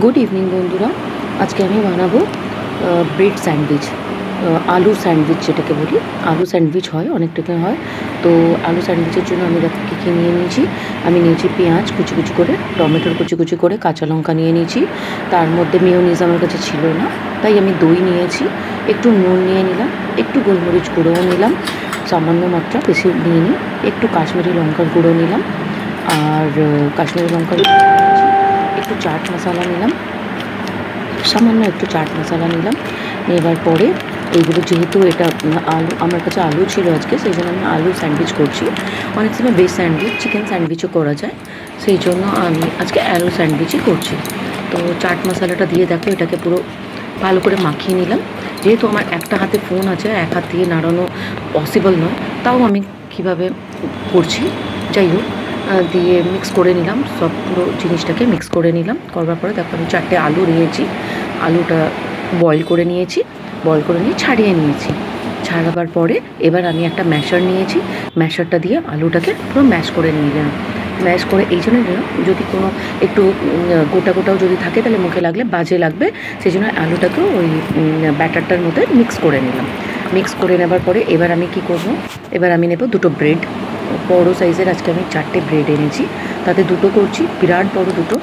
Good evening বন্ধুরা। আজকে আমি বানাবো ব্রেড স্যান্ডউইচ, আলু স্যান্ডউইচ যেটাকে বলি। আলু স্যান্ডউইচ হয়, অনেক টাকা হয়। তো আলু স্যান্ডউইচের জন্য আমি দেখো কী কী নিয়ে নিয়েছি। আমি নিয়েছি পেঁয়াজ কুচি কুচি করে, টমেটোর কুচি কুচি করে, কাঁচা লঙ্কা নিয়ে নিয়েছি। তার মধ্যে মেয়োনিজ আমার কাছে ছিল না, তাই আমি দই নিয়েছি। একটু নুন নিয়ে নিলাম, একটু গোলমরিচ গুঁড়োও নিলাম, সামান্য মাত্রা, বেশি নিয়ে নিই। একটু কাশ্মীরি লঙ্কার গুঁড়ো নিলাম, আর কাশ্মীরি লঙ্কার একটু চাট মশলা নিলাম, সামান্য একটু চাট মশলা নিলাম। নেবার পরে এইগুলো, যেহেতু এটা আলু, আমার কাছে আলু ছিল আজকে, সেই জন্য আমি আলু স্যান্ডউইচ করছি। অনেক সময় ভেজ স্যান্ডউইচ, চিকেন স্যান্ডউইচও করা যায়, সেই জন্য আমি আজকে আলু স্যান্ডউইচই করছি। তো চাট মশলাটা দিয়ে দেখো এটাকে পুরো ভালো করে মাখিয়ে নিলাম। যেহেতু আমার একটা হাতে ফোন আছে, এক হাত দিয়ে নাড়ানো পসিবল নয়, তাও আমি কীভাবে করছি, যাই হোক, দিয়ে মিক্স করে নিলাম। সব পুরো জিনিসটাকে মিক্স করে নিলাম। করবার পরে দেখো আমি 4টে আলু নিয়েছি। আলুটা বয়েল করে নিয়েছি, বয়েল করে নিয়ে ছাড়িয়ে নিয়েছি। ছাড়াবার পরে এবার আমি একটা ম্যাশার নিয়েছি। ম্যাশারটা দিয়ে আলুটাকে পুরো ম্যাশ করে নিলাম। ম্যাশ করে এই জন্য নিলাম, যদি কোনো একটু গোটা গোটাও যদি থাকে তাহলে মুখে লাগলে বাজে লাগবে, সেই জন্য আলুটাকেও ওই ব্যাটারটার মধ্যে মিক্স করে নিলাম। মিক্স করে নেবার পরে এবার আমি কী করব, এবার আমি নেব 2টো ব্রেড। বড় সাইজের আজকে আমি 4টে ব্রেড এনেছি, তাতে 2টো করছি, বিরাট বড় 2টো।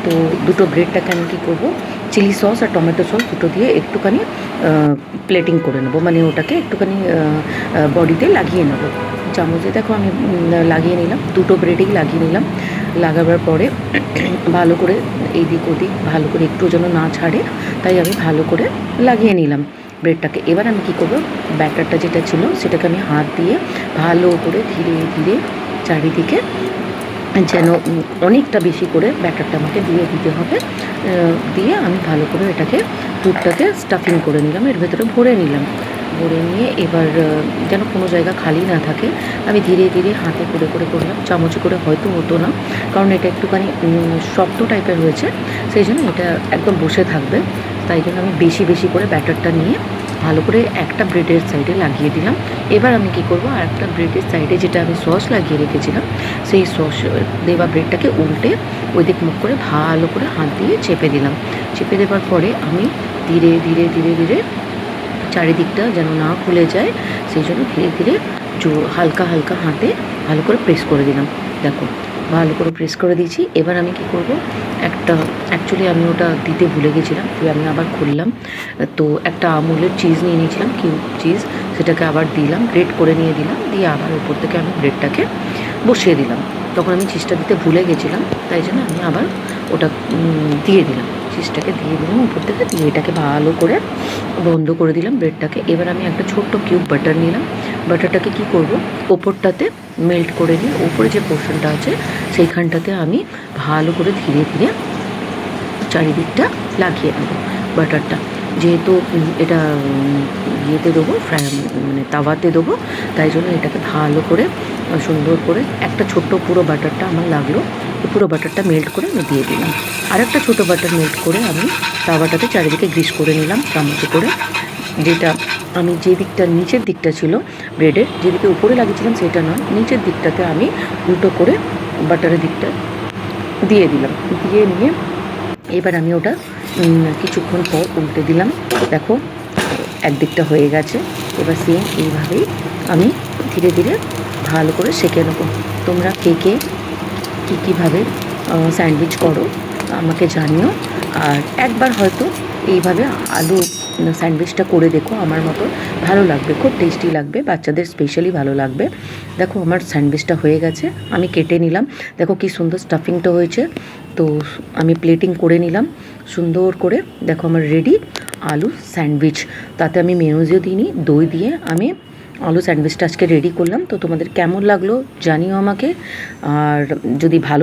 তো 2টো ব্রেডটাকে আমি কী করবো, চিলি সস আর টমেটো সস দুটো দিয়ে একটুখানি প্লেটিং করে নেবো, মানে ওটাকে একটুখানি বডিতে লাগিয়ে নেবো। চামচে দেখো আমি লাগিয়ে নিলাম, 2টো ব্রেডেই লাগিয়ে নিলাম। লাগাবার পরে ভালো করে এইদিক ওদিক ভালো করে, একটু যেন না ছাড়ে, তাই আমি ভালো করে লাগিয়ে নিলাম ব্রেডটাকে। এবার আমি কী করবো, ব্যাটারটা যেটা ছিল সেটাকে আমি হাত দিয়ে ভালো করে ধীরে ধীরে চারিদিকে, যেন অনেকটা বেশি করে ব্যাটারটা আমাকে দিয়ে দিতে হবে, দিয়ে আমি ভালো করে এটাকে দুধটাকে স্টাফিং করে নিলাম, এর ভেতরে ভরে নিলাম। ভরে নিয়ে এবার যেন কোনো জায়গা খালি না থাকে, আমি ধীরে ধীরে হাতে করে করে করলাম। চামচে করে হয়তো হতো না, কারণ এটা একটুখানি শক্ত টাইপের হয়েছে, সেই জন্য এটা একদম বসে থাকবে। তাই জন্য আমি বেশি বেশি করে ব্যাটারটা নিয়ে ভালো করে একটা ব্রেডের সাইডে লাগিয়ে দিলাম। এবার আমি কী করবো, আর একটা ব্রেডের সাইডে যেটা আমি সস লাগিয়ে রেখেছিলাম, সেই সস দেওয়া ব্রেডটাকে উল্টে ওই দিক মুখ করে ভালো করে হাত দিয়ে চেপে দিলাম। চেপে দেওয়ার পরে আমি ধীরে ধীরে ধীরে ধীরে চারিদিকটা যেন না খুলে যায়, সেই জন্য ধীরে ধীরে হালকা হালকা হাতে ভালো করে প্রেস করে দিলাম। দেখো ভালো করে প্রেস করে দিয়েছি। এবার আমি কী করব, একটা, অ্যাকচুয়ালি আমি ওটা দিতে ভুলে গেছিলাম, আমি আবার খুললাম। তো একটা আমুলের চিজ নিয়ে নিয়েছিলাম, কিউব চিজ, সেটাকে আবার দিলাম, গ্রেট করে নিয়ে দিলাম, দিয়ে আবার উপর থেকে আমি ব্রেডটাকে বসিয়ে দিলাম। তখন আমি চিজটা দিতে ভুলে গেছিলাম, তাই জন্য আমি আবার ওটা দিয়ে দিলাম, চিজটাকে দিয়ে দিলাম উপর থেকে, দিয়ে এটাকে ভালো করে বন্ধ করে দিলাম ব্রেডটাকে। এবার আমি একটা ছোট্ট কিউব বাটার নিলাম। বাটারটাকে কী করব, ওপরটাতে মেল্ট করে নিয়ে ওপরে যে পোর্শনটা আছে সেইখানটাতে আমি ভালো করে ধীরে ধীরে চারিদিকটা লাগিয়ে নেব বাটারটা। যেহেতু এটা ইয়েতে দেবো, মানে তাওয়াতে দেবো, তাই জন্য এটাকে ভালো করে সুন্দর করে একটা ছোট্ট পুরো বাটারটা আমার লাগলো, পুরো বাটারটা মেল্ট করে আমি দিয়ে দিলাম। আর একটা ছোটো বাটার মেল্ট করে আমি তাওয়াটাতে চারিদিকে গ্রিস করে নিলাম চামচে করে। যেটা আমি যে দিকটা, নিচের দিকটা ছিল ব্রেডের, যেদিকে উপরে লাগিয়েছিলাম সেটা নয়, নিচের দিকটাতে আমি উল্টো করে বাটারের দিকটা দিয়ে দিলাম। দিয়ে নিয়ে এবার আমি ওটা কিছুক্ষণ পর উল্টে দিলাম। দেখো একদিকটা হয়ে গেছে। এবার সেম এইভাবেই আমি ধীরে ধীরে ভালো করে সেঁকে নেবো। তোমরা কে কে কীভাবে স্যান্ডউইচ করো আমাকে জানিও। আর একবার হয়তো এইভাবে আলু স্যান্ডউইচটা করে দেখো, আমার মতো ভালো লাগবে, খুব টেস্টি লাগবে, বাচ্চাদের স্পেশালি ভালো লাগবে। দেখো আমার স্যান্ডউইচটা হয়ে গেছে, আমি কেটে নিলাম। দেখো কি সুন্দর স্টাফিংটা হয়েছে। তো আমি প্লেটিং করে নিলাম সুন্দর করে। দেখো আমার রেডি আলু স্যান্ডউইচ। তাতে আমি মেয়োনিজও দিইনি, দই দিয়ে আমি আলু স্যান্ডউইচটা আজকে রেডি করলাম। তো তোমাদের কেমন লাগলো জানিও আমাকে। আর যদি ভালো